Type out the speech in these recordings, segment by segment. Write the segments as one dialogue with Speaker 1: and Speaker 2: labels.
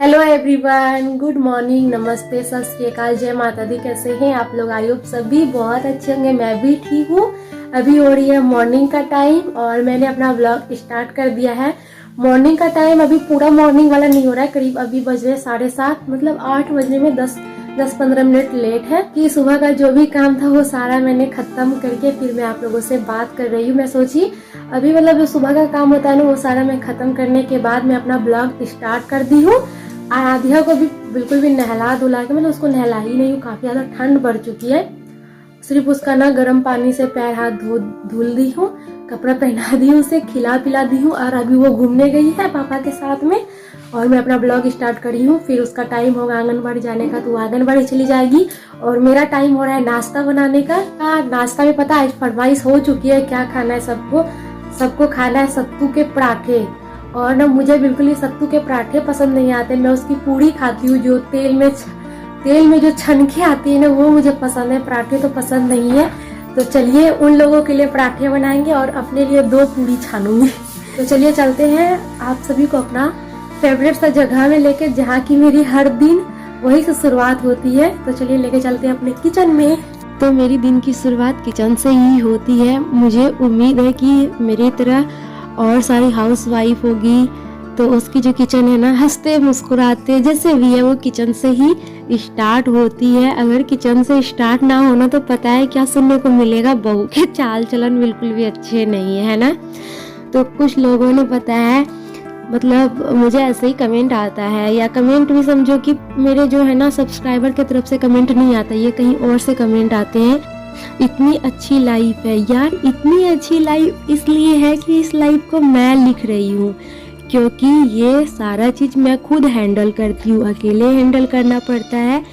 Speaker 1: Hello everyone, good morning, नमस्ते, सत श्री अकाल, जय माता दी। कैसे हैं आप लोग? आई होप सभी बहुत अच्छे होंगे। मैं भी ठीक हूँ। अभी हो रही है मॉर्निंग का टाइम और मैंने अपना व्लॉग स्टार्ट कर दिया है। मॉर्निंग का टाइम अभी पूरा मॉर्निंग वाला नहीं हो रहा है, करीब अभी बज रहे 7:30, मतलब 8 बजने में 10-15 मिनट लेट है कि सुबह का जो भी काम था वो सारा मैंने खत्म करके फिर मैं आप लोगों से बात कर रही हूँ। मैं सोची अभी मतलब जो सुबह का काम होता है ना वो सारा मैं खत्म करने के बाद मैं अपना ब्लॉग स्टार्ट कर दी हूँ। आराध्या को भी बिल्कुल भी नहला धुला के, मतलब उसको नहला ही नहीं हूँ, काफी ज्यादा ठंड बढ़ चुकी है। सिर्फ उसका ना गर्म पानी से पैर हाथ धुल दी हूँ, कपड़ा पहना दी हूँ, उसे खिला पिला दी हूँ और अभी वो घूमने गई है पापा के साथ में और मैं अपना ब्लॉग स्टार्ट करी हूँ। फिर उसका टाइम होगा आंगनबाड़ी जाने का तो वो आंगनबाड़ी चली जाएगी और मेरा टाइम हो रहा है नाश्ता बनाने का। नाश्ता में पता है फरमाइश हो चुकी है, क्या खाना है सबको खाना है सत्तू के पराठे। और ना मुझे बिल्कुल ही सत्तू के पराठे पसंद नहीं आते, मैं उसकी पूड़ी खाती हूँ जो तेल में जो छनके आती है ना वो मुझे पसंद है, पराठे तो पसंद नहीं है। तो चलिए उन लोगों के लिए पराठे बनाएंगे और अपने लिए 2 पूड़ी छानूंगी। तो चलिए चलते हैं आप सभी को अपना फेवरेट सा जगह में लेके, जहाँ की मेरी हर दिन वही से शुरुआत होती है। तो चलिए लेके चलते हैं अपने किचन में। तो मेरी दिन की शुरुआत किचन से ही होती है। मुझे उम्मीद है कि मेरी तरह और सारी हाउस वाइफ होगी तो उसकी जो किचन है ना हंसते मुस्कुराते जैसे भी है वो किचन से ही स्टार्ट होती है। अगर किचन से स्टार्ट ना होना तो पता है क्या सुनने को मिलेगा, बहू के चाल चलन बिल्कुल भी अच्छे नहीं है ना। तो कुछ लोगों ने पता है मतलब मुझे ऐसे ही कमेंट आता है, या कमेंट भी समझो कि मेरे जो है ना सब्सक्राइबर की तरफ से कमेंट नहीं आता, ये कहीं और से कमेंट आते हैं, इतनी अच्छी लाइफ है यार। इतनी अच्छी लाइफ इसलिए है कि इस लाइफ को मैं लिख रही हूँ, क्योंकि ये सारा चीज मैं खुद हैंडल करती हूँ, अकेले हैंडल करना पड़ता है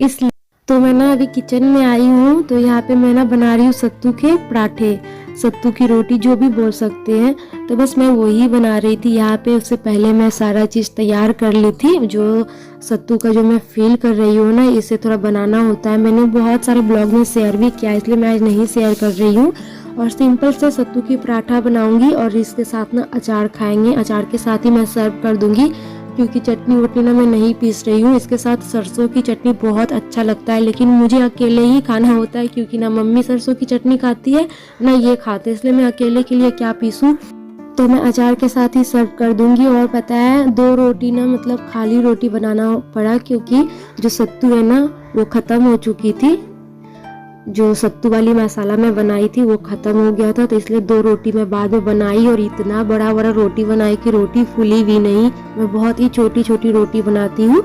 Speaker 1: इसलिए। तो मैं ना अभी किचन में आई हूँ तो यहाँ पे मैं ना बना रही हूँ सत्तू के पराठे, सत्तू की रोटी जो भी बोल सकते हैं। तो बस मैं वही बना रही थी यहाँ पे। उससे पहले मैं सारा चीज़ तैयार कर ली थी, जो सत्तू का जो मैं फील कर रही हूँ ना इसे थोड़ा बनाना होता है। मैंने बहुत सारे ब्लॉग में शेयर भी किया इसलिए मैं आज नहीं शेयर कर रही हूँ। और सिंपल से सत्तू की पराठा बनाऊंगी और इसके साथ ना अचार खाएंगे, अचार के साथ ही मैं सर्व कर दूंगी, क्योंकि चटनी वटनी ना मैं नहीं पीस रही हूँ। इसके साथ सरसों की चटनी बहुत अच्छा लगता है, लेकिन मुझे अकेले ही खाना होता है क्योंकि ना मम्मी सरसों की चटनी खाती है ना ये खाते, इसलिए मैं अकेले के लिए क्या पीसूँ। तो मैं अचार के साथ ही सर्व कर दूंगी। और पता है 2 रोटी ना मतलब खाली रोटी बनाना पड़ा, क्योंकि जो सत्तू है ना वो ख़त्म हो चुकी थी, जो सत्तू वाली मसाला मैं बनाई थी वो ख़त्म हो गया था, तो इसलिए 2 रोटी मैं बाद में बनाई और इतना बड़ा रोटी बनाई कि रोटी फूली भी नहीं। मैं बहुत ही छोटी छोटी रोटी बनाती हूँ।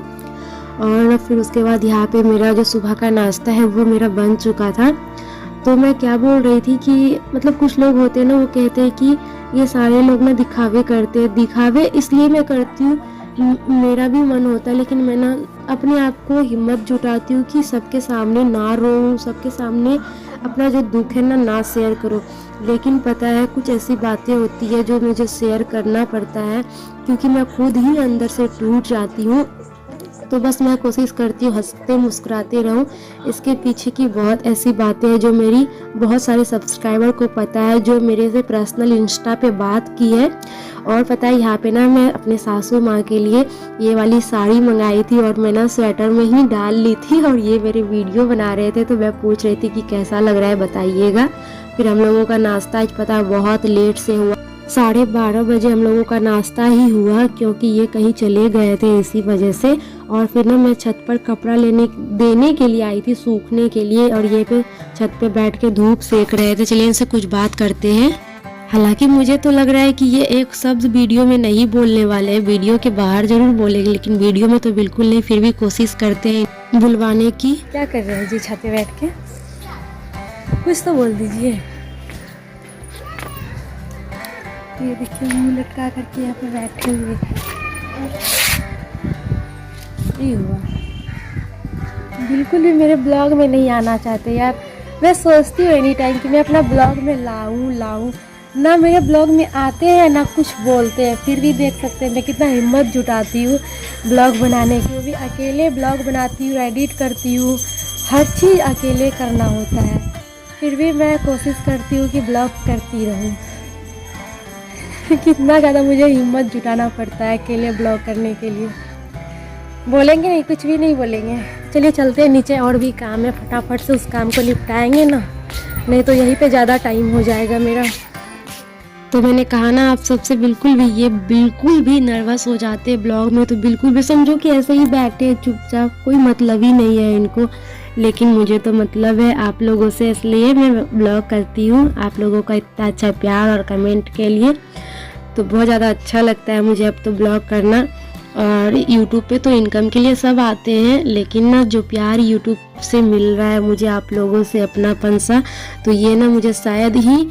Speaker 1: और फिर उसके बाद यहाँ पे मेरा जो सुबह का नाश्ता है वो मेरा बन चुका था। तो मैं क्या बोल रही थी कि मतलब कुछ लोग होते हैं ना वो कहते हैं कि ये सारे लोग ना दिखावे करते हैं, दिखावे इसलिए मैं करती हूँ, मेरा भी मन होता है, लेकिन मैं ना अपने आप को हिम्मत जुटाती हूँ कि सबके सामने ना रोऊं, सबके सामने अपना जो दुख है ना शेयर करो। लेकिन पता है कुछ ऐसी बातें होती है जो मुझे शेयर करना पड़ता है, क्योंकि मैं खुद ही अंदर से टूट जाती हूँ। तो बस मैं कोशिश करती हूँ हंसते मुस्कुराते रहूँ। इसके पीछे की बहुत ऐसी बातें हैं जो मेरी बहुत सारे सब्सक्राइबर को पता है, जो मेरे से पर्सनल इंस्टा पे बात की है। और पता है यहाँ पे ना मैं अपने सासू माँ के लिए ये वाली साड़ी मंगाई थी और मैं ना स्वेटर में ही डाल ली थी, और ये मेरे वीडियो बना रहे थे तो मैं पूछ रही थी कि कैसा लग रहा है बताइएगा। फिर हम लोगों का नाश्ता आज पता है बहुत लेट से हुआ, 12:30 बजे हम लोगों का नाश्ता ही हुआ, क्योंकि ये कहीं चले गए थे इसी वजह से। और फिर ना मैं छत पर कपड़ा देने के लिए आई थी सूखने के लिए, और ये पे छत पे बैठ के धूप सेक रहे थे। चलिए इनसे कुछ बात करते हैं। हालांकि मुझे तो लग रहा है कि ये एक शब्द वीडियो में नहीं बोलने वाले हैं, वीडियो के बाहर जरूर बोलेंगे, लेकिन वीडियो में तो बिल्कुल नहीं, फिर भी कोशिश करते हैं बुलवाने की। क्या कर रहे हैं जी छत पे बैठ के? कुछ तो बोल दीजिए। ये देखिए मुँह लटका करके यहाँ पे बैठे हुए ये हुआ, बिल्कुल भी मेरे ब्लॉग में नहीं आना चाहते यार। मैं सोचती हूँ एनी टाइम कि मैं अपना ब्लॉग में लाऊं ना, मेरे ब्लॉग में आते हैं ना कुछ बोलते हैं। फिर भी देख सकते हैं मैं कितना हिम्मत जुटाती हूँ ब्लॉग बनाने की, वो भी अकेले ब्लॉग बनाती हूँ, एडिट करती हूँ, हर चीज़ अकेले करना होता है। फिर भी मैं कोशिश करती हूँ कि ब्लॉग करती रहूँ। कितना ज़्यादा मुझे हिम्मत जुटाना पड़ता है अकेले ब्लॉग करने के लिए। बोलेंगे नहीं, कुछ भी नहीं बोलेंगे। चलिए चलते हैं नीचे, और भी काम है, फटाफट से उस काम को निपटाएंगे ना, नहीं तो यहीं पे ज़्यादा टाइम हो जाएगा मेरा। तो मैंने कहा ना, आप सबसे बिल्कुल भी नर्वस हो जाते हैं ब्लॉग में, तो बिल्कुल भी समझो कि ऐसे ही बैठे हैं चुपचाप, कोई मतलब ही नहीं है इनको। लेकिन मुझे तो मतलब है आप लोगों से, इसलिए मैं ब्लॉग करती हूँ, आप लोगों का इतना अच्छा प्यार और कमेंट के लिए। तो बहुत ज़्यादा अच्छा लगता है मुझे अब तो ब्लॉग करना। और यूट्यूब पे तो इनकम के लिए सब आते हैं, लेकिन ना जो प्यार यूट्यूब से मिल रहा है मुझे आप लोगों से, अपनापन सा, तो ये ना मुझे शायद ही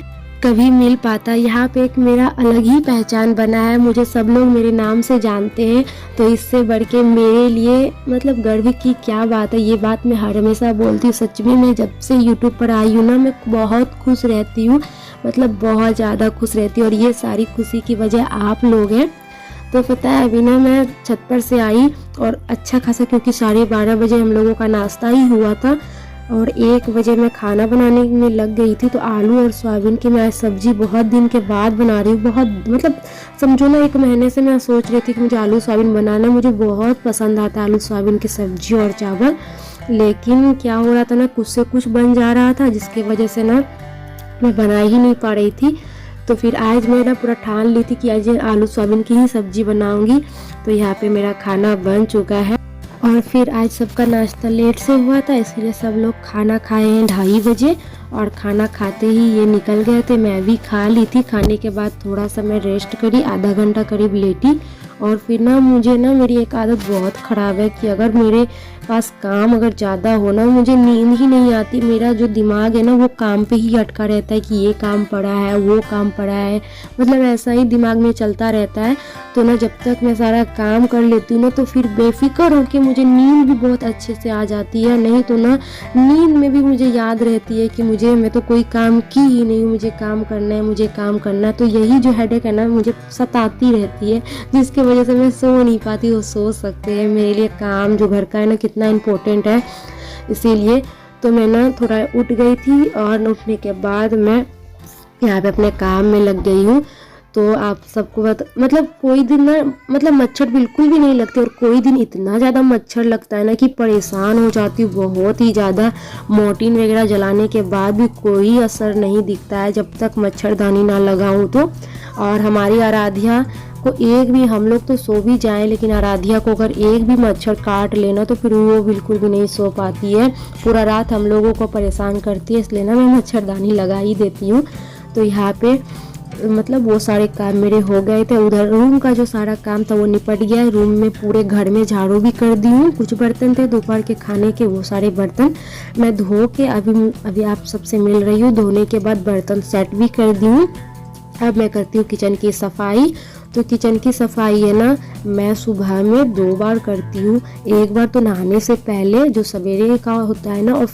Speaker 1: कभी मिल पाता। यहाँ पे एक मेरा अलग ही पहचान बना है, मुझे सब लोग मेरे नाम से जानते हैं, तो इससे बढ़ के मेरे लिए मतलब गर्व की क्या बात है। ये बात मैं हमेशा बोलती हूँ, सच में मैं जब से यूट्यूब पर आई हूँ ना, मैं बहुत खुश रहती हूँ, मतलब बहुत ज़्यादा खुश रहती हूँ, और ये सारी खुशी की वजह आप लोग हैं। तो पता है अभी ना मैं छत पर से आई, और अच्छा खासा, क्योंकि 12:30 बजे हम लोगों का नाश्ता ही हुआ था, और 1 बजे मैं खाना बनाने में लग गई थी। तो आलू और सोयाबीन की मैं सब्जी बहुत दिन के बाद बना रही हूँ, बहुत मतलब समझो ना 1 महीने से मैं सोच रही थी कि मुझे आलू सोयाबीन बनाना, मुझे बहुत पसंद आता है आलू सोयाबीन की सब्जी और चावल। लेकिन क्या हो रहा था ना, कुछ से कुछ बन जा रहा था, जिसकी वजह से ना मैं बना ही नहीं पा रही थी। तो फिर आज मैं ना पूरा ठान ली थी कि आज आलू सोयाबीन की ही सब्जी बनाऊंगी। तो यहाँ पे मेरा खाना बन चुका है, और फिर आज सबका नाश्ता लेट से हुआ था, इसलिए सब लोग खाना खाए हैं 2:30 बजे, और खाना खाते ही ये निकल गए थे। मैं भी खा ली थी, खाने के बाद थोड़ा सा मैं रेस्ट करी, आधा घंटा करीब लेटी। और फिर ना मुझे ना, मेरी एक आदत बहुत ख़राब है कि अगर मेरे पास काम अगर ज़्यादा हो ना, मुझे नींद ही नहीं आती। मेरा जो दिमाग है ना, वो काम पे ही अटका रहता है कि ये काम पड़ा है, वो काम पड़ा है, मतलब ऐसा ही दिमाग में चलता रहता है। तो ना जब तक मैं सारा काम कर लेती हूँ ना, तो फिर बेफिक्र होकर मुझे नींद भी बहुत अच्छे से आ जाती है। नहीं तो ना नींद में भी मुझे याद रहती है कि मैं तो कोई काम की ही नहीं हूँ, मुझे काम करना है, मुझे काम करना है। तो यही जो हेडेक है ना, मुझे सताती रहती है, जिसकी वजह से मैं सो नहीं पाती। वो सोच सकते हैं मेरे लिए काम जो घर का है ना कितना इम्पोर्टेंट है, इसीलिए। तो मैं ना थोड़ा उठ गई थी, और उठने के बाद मैं यहाँ पे अपने काम में लग गई हूँ। तो आप सबको मतलब कोई दिन ना, मतलब मच्छर बिल्कुल भी नहीं लगते, और कोई दिन इतना ज़्यादा मच्छर लगता है ना कि परेशान हो जाती हूँ बहुत ही ज़्यादा। मोर्टीन वगैरह जलाने के बाद भी कोई असर नहीं दिखता है जब तक मच्छरदानी ना लगाऊँ तो। और हमारी आराध्या को एक भी, हम लोग तो सो भी जाएं, लेकिन आराध्या को अगर एक भी मच्छर काट लेना तो फिर वो बिल्कुल भी नहीं सो पाती है, पूरा रात हम लोगों को परेशान करती है। इसलिए ना मैं मच्छरदानी लगा ही देती हूँ। तो यहाँ पे मतलब वो सारे काम मेरे हो गए थे। उधर रूम का जो सारा काम था वो निपट गया है। रूम में पूरे घर में झाड़ू भी कर दी हूँ। कुछ बर्तन थे दोपहर के खाने के, वो सारे बर्तन मैं धो के अभी आप सबसे मिल रही हूँ। धोने के बाद बर्तन सेट भी कर दी हूँ। अब मैं करती हूँ किचन की सफाई। तो किचन की सफाई है ना, मैं सुबह में 2 बार करती हूँ। एक बार तो नहाने से पहले जो सवेरे का होता है ना,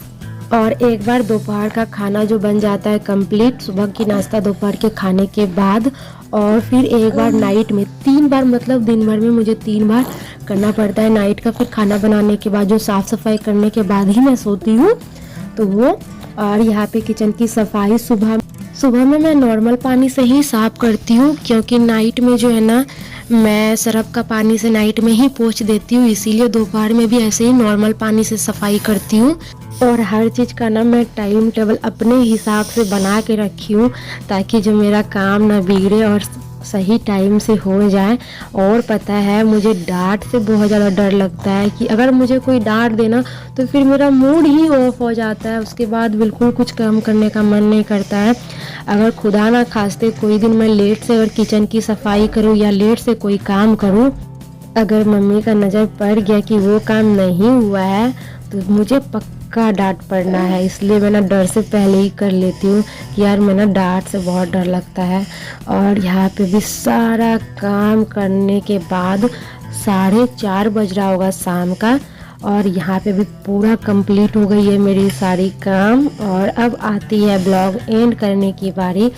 Speaker 1: और एक बार दोपहर का खाना जो बन जाता है कंप्लीट, सुबह की नाश्ता दोपहर के खाने के बाद, और फिर एक बार नाइट में। 3 बार, मतलब दिन भर में मुझे 3 बार करना पड़ता है नाइट का। फिर खाना बनाने के बाद जो साफ़ सफाई करने के बाद ही मैं सोती हूँ, तो वो। और यहाँ पे किचन की सफाई सुबह में मैं नॉर्मल पानी से ही साफ़ करती हूँ, क्योंकि नाइट में जो है ना, मैं सरफ का पानी से नाइट में ही पोंछ देती हूँ, इसीलिए दोपहर में भी ऐसे ही नॉर्मल पानी से सफाई करती हूँ। और हर चीज़ का ना मैं टाइम टेबल अपने हिसाब से बना के रखी हूँ, ताकि जो मेरा काम ना बिगड़े और सही टाइम से हो जाए। और पता है, मुझे डांट से बहुत ज़्यादा डर लगता है कि अगर मुझे कोई डांट देना तो फिर मेरा मूड ही ऑफ हो जाता है। उसके बाद बिल्कुल कुछ काम करने का मन नहीं करता है। अगर खुदा ना खास्ते कोई दिन मैं लेट से अगर किचन की सफाई करूँ या लेट से कोई काम करूँ, अगर मम्मी का नज़र पड़ गया कि वो काम नहीं हुआ है, तो मुझे का डांट पड़ना है। इसलिए मैं ना डर से पहले ही कर लेती हूँ कि यार मैं ना डांट से बहुत डर लगता है। और यहाँ पे भी सारा काम करने के बाद 4:30 बज रहा होगा शाम का, और यहाँ पे भी पूरा कंप्लीट हो गई है मेरी सारी काम। और अब आती है ब्लॉग एंड करने की बारी,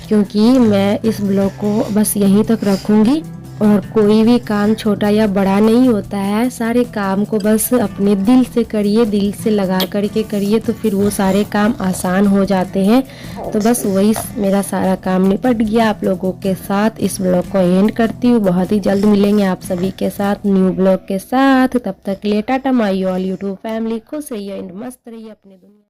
Speaker 1: क्योंकि मैं इस ब्लॉग को बस यहीं तक रखूँगी। और कोई भी काम छोटा या बड़ा नहीं होता है, सारे काम को बस अपने दिल से करिए, दिल से लगा करके करिए तो फिर वो सारे काम आसान हो जाते हैं। तो बस वही मेरा सारा काम निपट गया आप लोगों के साथ। इस ब्लॉग को एंड करती हूँ, बहुत ही जल्द मिलेंगे आप सभी के साथ न्यू ब्लॉग के साथ। तब तक के लिए Tata my all YouTube family, खुश रहिए एंड मस्त रहिए अपने दुनिया।